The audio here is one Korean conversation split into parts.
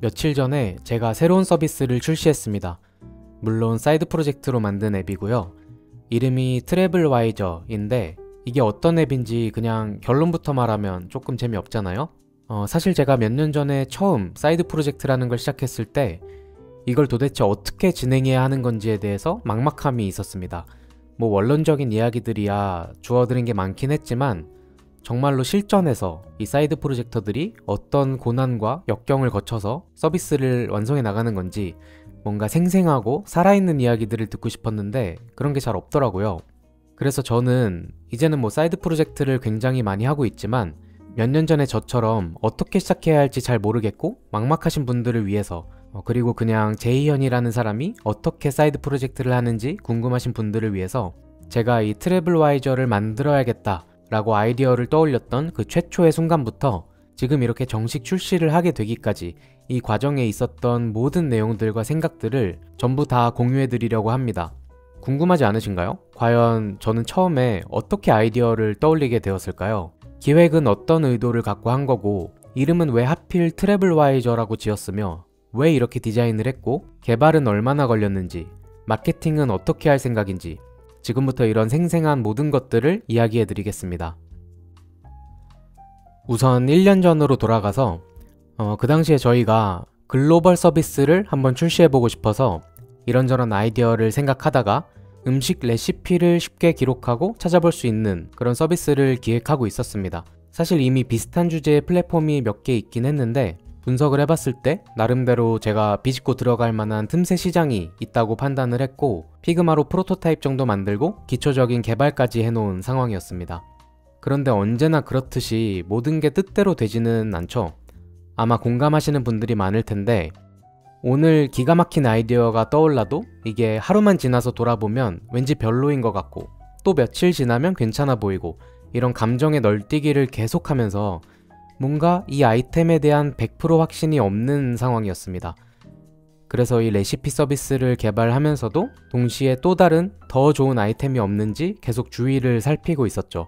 며칠 전에 제가 새로운 서비스를 출시했습니다. 물론 사이드 프로젝트로 만든 앱이고요. 이름이 트래블와이저인데 이게 어떤 앱인지 그냥 결론부터 말하면 조금 재미없잖아요? 사실 제가 몇 년 전에 처음 사이드 프로젝트라는 걸 시작했을 때 이걸 도대체 어떻게 진행해야 하는 건지에 대해서 막막함이 있었습니다. 뭐 원론적인 이야기들이야 주워들은 게 많긴 했지만 정말로 실전에서 이 사이드 프로젝터들이 어떤 고난과 역경을 거쳐서 서비스를 완성해 나가는 건지 뭔가 생생하고 살아있는 이야기들을 듣고 싶었는데 그런 게 잘 없더라고요. 그래서 저는 이제는 뭐 사이드 프로젝트를 굉장히 많이 하고 있지만 몇 년 전에 저처럼 어떻게 시작해야 할지 잘 모르겠고 막막하신 분들을 위해서 그리고 그냥 제이현이라는 사람이 어떻게 사이드 프로젝트를 하는지 궁금하신 분들을 위해서 제가 이 트래블와이저를 만들어야겠다 라고 아이디어를 떠올렸던 그 최초의 순간부터 지금 이렇게 정식 출시를 하게 되기까지 이 과정에 있었던 모든 내용들과 생각들을 전부 다 공유해 드리려고 합니다. 궁금하지 않으신가요? 과연 저는 처음에 어떻게 아이디어를 떠올리게 되었을까요? 기획은 어떤 의도를 갖고 한 거고 이름은 왜 하필 트래블와이저라고 지었으며 왜 이렇게 디자인을 했고 개발은 얼마나 걸렸는지 마케팅은 어떻게 할 생각인지 지금부터 이런 생생한 모든 것들을 이야기해 드리겠습니다. 우선 1년 전으로 돌아가서 그 당시에 저희가 글로벌 서비스를 한번 출시해보고 싶어서 이런저런 아이디어를 생각하다가 음식 레시피를 쉽게 기록하고 찾아볼 수 있는 그런 서비스를 기획하고 있었습니다. 사실 이미 비슷한 주제의 플랫폼이 몇 개 있긴 했는데 분석을 해봤을 때 나름대로 제가 비집고 들어갈 만한 틈새 시장이 있다고 판단을 했고 피그마로 프로토타입 정도 만들고 기초적인 개발까지 해놓은 상황이었습니다. 그런데 언제나 그렇듯이 모든 게 뜻대로 되지는 않죠. 아마 공감하시는 분들이 많을 텐데 오늘 기가 막힌 아이디어가 떠올라도 이게 하루만 지나서 돌아보면 왠지 별로인 것 같고 또 며칠 지나면 괜찮아 보이고 이런 감정의 널뛰기를 계속하면서 뭔가 이 아이템에 대한 100% 확신이 없는 상황이었습니다. 그래서 이 레시피 서비스를 개발하면서도 동시에 또 다른 더 좋은 아이템이 없는지 계속 주위를 살피고 있었죠.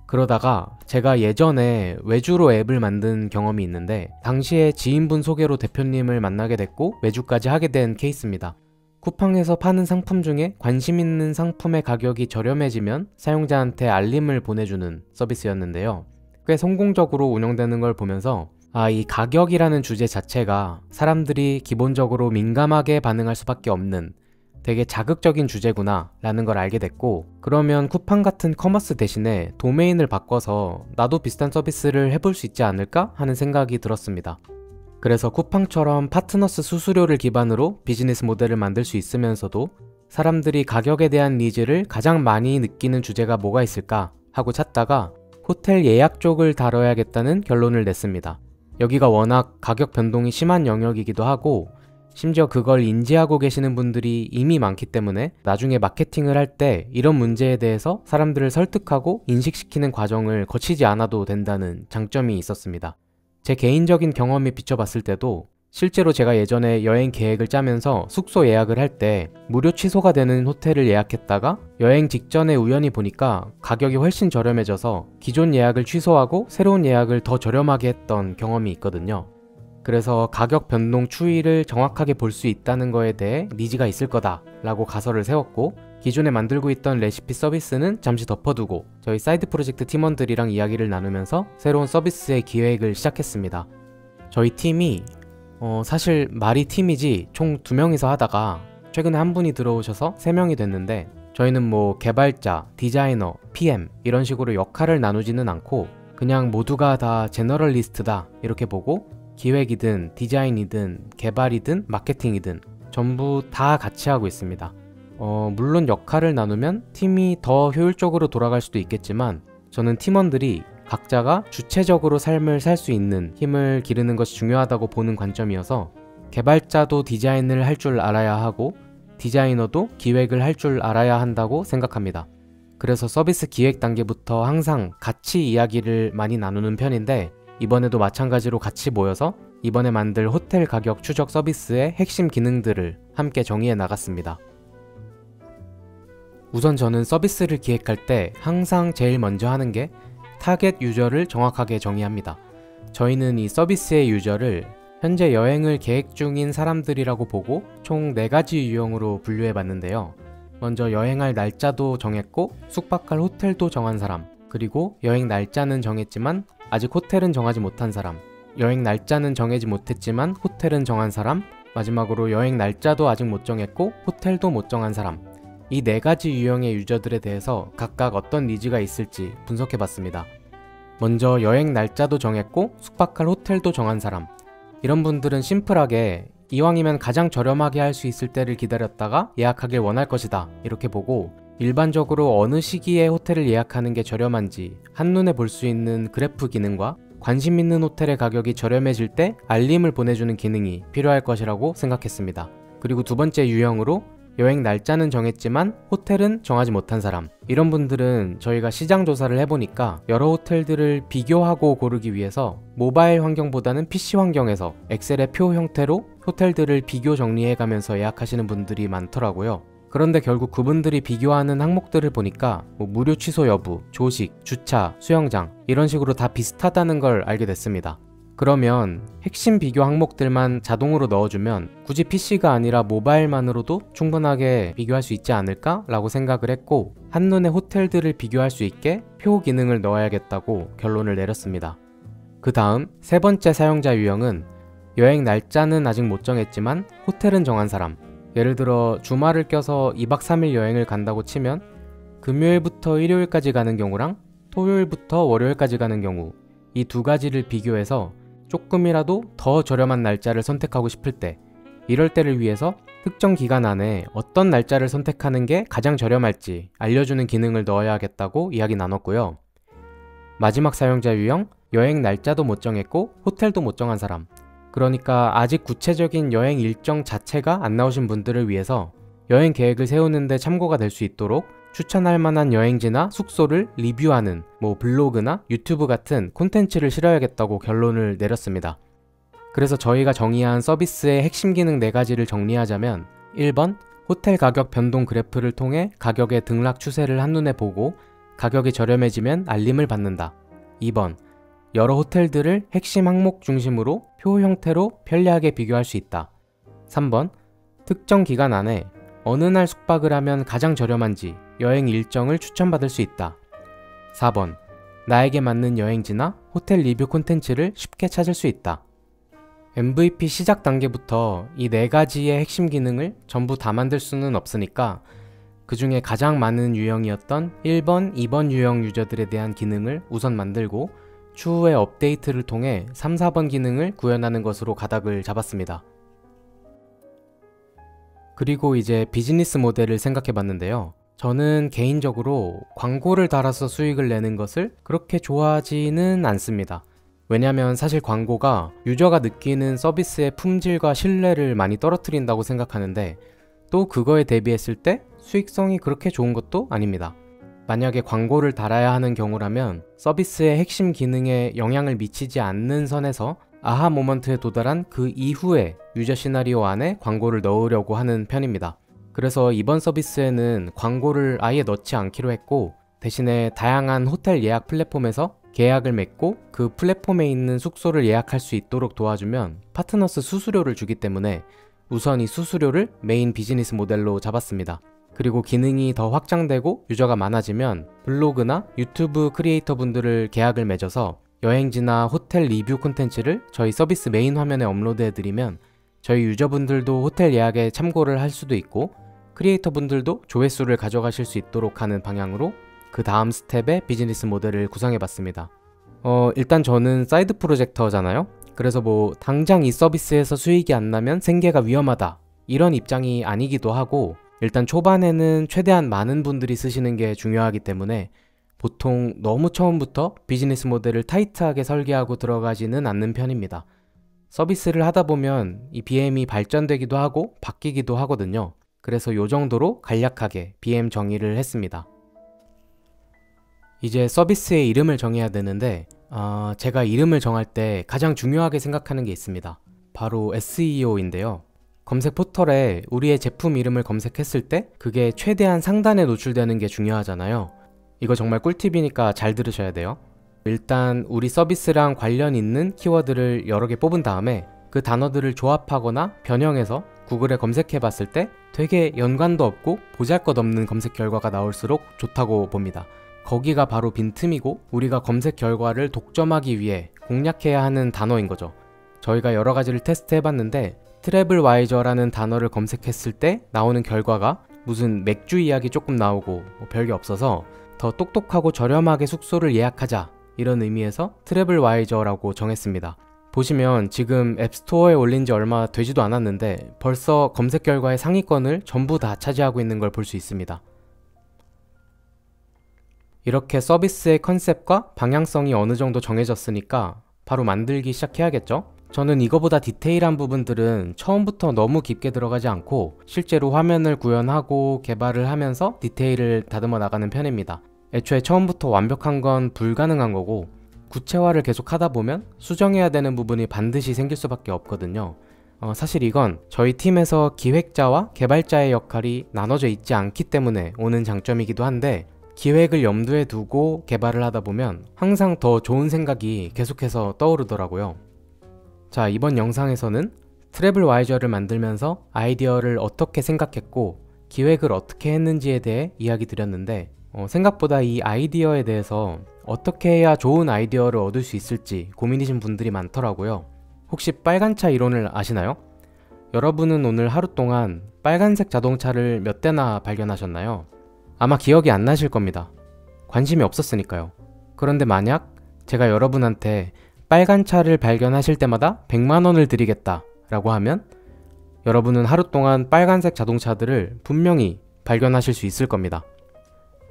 그러다가 제가 예전에 외주로 앱을 만든 경험이 있는데 당시에 지인분 소개로 대표님을 만나게 됐고 외주까지 하게 된 케이스입니다. 쿠팡에서 파는 상품 중에 관심 있는 상품의 가격이 저렴해지면 사용자한테 알림을 보내주는 서비스였는데요. 꽤 성공적으로 운영되는 걸 보면서 이 가격이라는 주제 자체가 사람들이 기본적으로 민감하게 반응할 수밖에 없는 되게 자극적인 주제구나 라는 걸 알게 됐고 그러면 쿠팡 같은 커머스 대신에 도메인을 바꿔서 나도 비슷한 서비스를 해볼 수 있지 않을까 하는 생각이 들었습니다. 그래서 쿠팡처럼 파트너스 수수료를 기반으로 비즈니스 모델을 만들 수 있으면서도 사람들이 가격에 대한 니즈를 가장 많이 느끼는 주제가 뭐가 있을까 하고 찾다가 호텔 예약 쪽을 다뤄야겠다는 결론을 냈습니다. 여기가 워낙 가격 변동이 심한 영역이기도 하고 심지어 그걸 인지하고 계시는 분들이 이미 많기 때문에 나중에 마케팅을 할 때 이런 문제에 대해서 사람들을 설득하고 인식시키는 과정을 거치지 않아도 된다는 장점이 있었습니다. 제 개인적인 경험에 비춰봤을 때도 실제로 제가 예전에 여행 계획을 짜면서 숙소 예약을 할 때 무료 취소가 되는 호텔을 예약했다가 여행 직전에 우연히 보니까 가격이 훨씬 저렴해져서 기존 예약을 취소하고 새로운 예약을 더 저렴하게 했던 경험이 있거든요. 그래서 가격 변동 추이를 정확하게 볼 수 있다는 거에 대해 니즈가 있을 거다 라고 가설을 세웠고 기존에 만들고 있던 레시피 서비스는 잠시 덮어두고 저희 사이드 프로젝트 팀원들이랑 이야기를 나누면서 새로운 서비스의 기획을 시작했습니다. 저희 팀이 사실 말이 팀이지 총 2명이서 하다가 최근에 한 분이 들어오셔서 3명이 됐는데 저희는 뭐 개발자, 디자이너, PM 이런 식으로 역할을 나누지는 않고 그냥 모두가 다 제너럴리스트다 이렇게 보고 기획이든 디자인이든 개발이든 마케팅이든 전부 다 같이 하고 있습니다. 물론 역할을 나누면 팀이 더 효율적으로 돌아갈 수도 있겠지만 저는 팀원들이 각자가 주체적으로 삶을 살 수 있는 힘을 기르는 것이 중요하다고 보는 관점이어서 개발자도 디자인을 할 줄 알아야 하고 디자이너도 기획을 할 줄 알아야 한다고 생각합니다. 그래서 서비스 기획 단계부터 항상 같이 이야기를 많이 나누는 편인데 이번에도 마찬가지로 같이 모여서 이번에 만들 호텔 가격 추적 서비스의 핵심 기능들을 함께 정의해 나갔습니다. 우선 저는 서비스를 기획할 때 항상 제일 먼저 하는 게 타겟 유저를 정확하게 정의합니다. 저희는 이 서비스의 유저를 현재 여행을 계획 중인 사람들이라고 보고 총 4가지 유형으로 분류해 봤는데요. 먼저 여행할 날짜도 정했고 숙박할 호텔도 정한 사람, 그리고 여행 날짜는 정했지만 아직 호텔은 정하지 못한 사람, 여행 날짜는 정하지 못했지만 호텔은 정한 사람, 마지막으로 여행 날짜도 아직 못 정했고 호텔도 못 정한 사람. 이 4가지 유형의 유저들에 대해서 각각 어떤 니즈가 있을지 분석해 봤습니다. 먼저 여행 날짜도 정했고 숙박할 호텔도 정한 사람. 이런 분들은 심플하게 이왕이면 가장 저렴하게 할 수 있을 때를 기다렸다가 예약하길 원할 것이다 이렇게 보고, 일반적으로 어느 시기에 호텔을 예약하는 게 저렴한지 한눈에 볼 수 있는 그래프 기능과 관심 있는 호텔의 가격이 저렴해질 때 알림을 보내주는 기능이 필요할 것이라고 생각했습니다. 그리고 두 번째 유형으로 여행 날짜는 정했지만 호텔은 정하지 못한 사람. 이런 분들은 저희가 시장 조사를 해보니까 여러 호텔들을 비교하고 고르기 위해서 모바일 환경보다는 PC 환경에서 엑셀의 표 형태로 호텔들을 비교 정리해가면서 예약하시는 분들이 많더라고요. 그런데 결국 그분들이 비교하는 항목들을 보니까 무료 취소 여부, 조식, 주차, 수영장 이런 식으로 다 비슷하다는 걸 알게 됐습니다. 그러면 핵심 비교 항목들만 자동으로 넣어주면 굳이 PC가 아니라 모바일만으로도 충분하게 비교할 수 있지 않을까? 라고 생각을 했고, 한눈에 호텔들을 비교할 수 있게 표 기능을 넣어야겠다고 결론을 내렸습니다. 그 다음 세 번째 사용자 유형은 여행 날짜는 아직 못 정했지만 호텔은 정한 사람. 예를 들어 주말을 껴서 2박 3일 여행을 간다고 치면 금요일부터 일요일까지 가는 경우랑 토요일부터 월요일까지 가는 경우, 이 두 가지를 비교해서 조금이라도 더 저렴한 날짜를 선택하고 싶을 때, 이럴 때를 위해서 특정 기간 안에 어떤 날짜를 선택하는 게 가장 저렴할지 알려주는 기능을 넣어야겠다고 이야기 나눴고요. 마지막 사용자 유형, 여행 날짜도 못 정했고 호텔도 못 정한 사람. 그러니까 아직 구체적인 여행 일정 자체가 안 나오신 분들을 위해서 여행 계획을 세우는데 참고가 될 수 있도록 추천할 만한 여행지나 숙소를 리뷰하는 블로그나 유튜브 같은 콘텐츠를 실어야겠다고 결론을 내렸습니다. 그래서 저희가 정의한 서비스의 핵심 기능 4가지를 정리하자면, 1번, 호텔 가격 변동 그래프를 통해 가격의 등락 추세를 한눈에 보고 가격이 저렴해지면 알림을 받는다. 2번, 여러 호텔들을 핵심 항목 중심으로 표 형태로 편리하게 비교할 수 있다. 3번, 특정 기간 안에 어느 날 숙박을 하면 가장 저렴한지 여행 일정을 추천받을 수 있다. 4번, 나에게 맞는 여행지나 호텔 리뷰 콘텐츠를 쉽게 찾을 수 있다. MVP 시작 단계부터 이 4가지의 핵심 기능을 전부 다 만들 수는 없으니까 그 중에 가장 많은 유형이었던 1번, 2번 유형 유저들에 대한 기능을 우선 만들고 추후에 업데이트를 통해 3, 4번 기능을 구현하는 것으로 가닥을 잡았습니다. 그리고 이제 비즈니스 모델을 생각해 봤는데요. 저는 개인적으로 광고를 달아서 수익을 내는 것을 그렇게 좋아하지는 않습니다. 왜냐면 사실 광고가 유저가 느끼는 서비스의 품질과 신뢰를 많이 떨어뜨린다고 생각하는데, 또 그거에 대비했을 때 수익성이 그렇게 좋은 것도 아닙니다. 만약에 광고를 달아야 하는 경우라면 서비스의 핵심 기능에 영향을 미치지 않는 선에서 아하 모먼트에 도달한 그 이후에 유저 시나리오 안에 광고를 넣으려고 하는 편입니다. 그래서 이번 서비스에는 광고를 아예 넣지 않기로 했고, 대신에 다양한 호텔 예약 플랫폼에서 계약을 맺고 그 플랫폼에 있는 숙소를 예약할 수 있도록 도와주면 파트너스 수수료를 주기 때문에 우선 이 수수료를 메인 비즈니스 모델로 잡았습니다. 그리고 기능이 더 확장되고 유저가 많아지면 블로그나 유튜브 크리에이터 분들을 계약을 맺어서 여행지나 호텔 리뷰 콘텐츠를 저희 서비스 메인 화면에 업로드해드리면 저희 유저분들도 호텔 예약에 참고를 할 수도 있고 크리에이터 분들도 조회수를 가져가실 수 있도록 하는 방향으로 그 다음 스텝의 비즈니스 모델을 구성해봤습니다. 일단 저는 사이드 프로젝터잖아요. 그래서 당장 이 서비스에서 수익이 안 나면 생계가 위험하다 이런 입장이 아니기도 하고, 일단 초반에는 최대한 많은 분들이 쓰시는 게 중요하기 때문에 보통 너무 처음부터 비즈니스 모델을 타이트하게 설계하고 들어가지는 않는 편입니다. 서비스를 하다 보면 이 BM이 발전되기도 하고 바뀌기도 하거든요. 그래서 요 정도로 간략하게 BM 정의를 했습니다. 이제 서비스의 이름을 정해야 되는데 제가 이름을 정할 때 가장 중요하게 생각하는 게 있습니다. 바로 SEO인데요. 검색 포털에 우리의 제품 이름을 검색했을 때 그게 최대한 상단에 노출되는 게 중요하잖아요. 이거 정말 꿀팁이니까 잘 들으셔야 돼요. 일단 우리 서비스랑 관련 있는 키워드를 여러 개 뽑은 다음에 그 단어들을 조합하거나 변형해서 구글에 검색해 봤을 때 되게 연관도 없고 보잘것없는 검색 결과가 나올수록 좋다고 봅니다. 거기가 바로 빈틈이고 우리가 검색 결과를 독점하기 위해 공략해야 하는 단어인 거죠. 저희가 여러 가지를 테스트 해봤는데 트래블와이저라는 단어를 검색했을 때 나오는 결과가 무슨 맥주 이야기 조금 나오고 별게 없어서 더 똑똑하고 저렴하게 숙소를 예약하자 이런 의미에서 트래블와이저라고 정했습니다. 보시면 지금 앱스토어에 올린 지 얼마 되지도 않았는데 벌써 검색 결과의 상위권을 전부 다 차지하고 있는 걸 볼 수 있습니다. 이렇게 서비스의 컨셉과 방향성이 어느 정도 정해졌으니까 바로 만들기 시작해야겠죠? 저는 이거보다 디테일한 부분들은 처음부터 너무 깊게 들어가지 않고 실제로 화면을 구현하고 개발을 하면서 디테일을 다듬어 나가는 편입니다. 애초에 처음부터 완벽한 건 불가능한 거고 구체화를 계속 하다 보면 수정해야 되는 부분이 반드시 생길 수밖에 없거든요. 사실 이건 저희 팀에서 기획자와 개발자의 역할이 나눠져 있지 않기 때문에 오는 장점이기도 한데 기획을 염두에 두고 개발을 하다 보면 항상 더 좋은 생각이 계속해서 떠오르더라고요. 자, 이번 영상에서는 트래블와이저를 만들면서 아이디어를 어떻게 생각했고 기획을 어떻게 했는지에 대해 이야기 드렸는데 생각보다 이 아이디어에 대해서 어떻게 해야 좋은 아이디어를 얻을 수 있을지 고민이신 분들이 많더라고요. 혹시 빨간차 이론을 아시나요? 여러분은 오늘 하루 동안 빨간색 자동차를 몇 대나 발견하셨나요? 아마 기억이 안 나실 겁니다. 관심이 없었으니까요. 그런데 만약 제가 여러분한테 빨간 차를 발견하실 때마다 100만 원을 드리겠다 라고 하면 여러분은 하루 동안 빨간색 자동차들을 분명히 발견하실 수 있을 겁니다.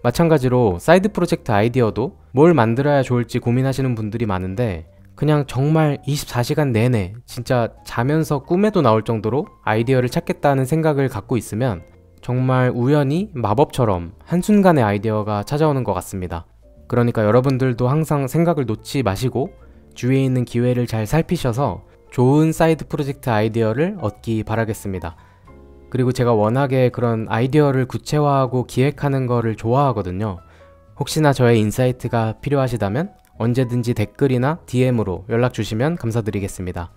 마찬가지로 사이드 프로젝트 아이디어도 뭘 만들어야 좋을지 고민하시는 분들이 많은데 그냥 정말 24시간 내내 진짜 자면서 꿈에도 나올 정도로 아이디어를 찾겠다는 생각을 갖고 있으면 정말 우연히 마법처럼 한순간에 아이디어가 찾아오는 것 같습니다. 그러니까 여러분들도 항상 생각을 놓지 마시고 주위에 있는 기회를 잘 살피셔서 좋은 사이드 프로젝트 아이디어를 얻기 바라겠습니다. 그리고 제가 워낙에 그런 아이디어를 구체화하고 기획하는 거를 좋아하거든요. 혹시나 저의 인사이트가 필요하시다면 언제든지 댓글이나 DM으로 연락 주시면 감사드리겠습니다.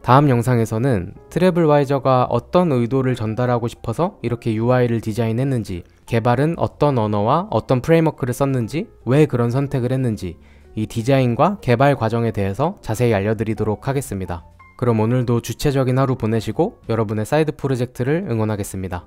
다음 영상에서는 트래블와이저가 어떤 의도를 전달하고 싶어서 이렇게 UI를 디자인했는지, 개발은 어떤 언어와 어떤 프레임워크를 썼는지, 왜 그런 선택을 했는지 이 디자인과 개발 과정에 대해서 자세히 알려드리도록 하겠습니다. 그럼 오늘도 주체적인 하루 보내시고 여러분의 사이드 프로젝트를 응원하겠습니다.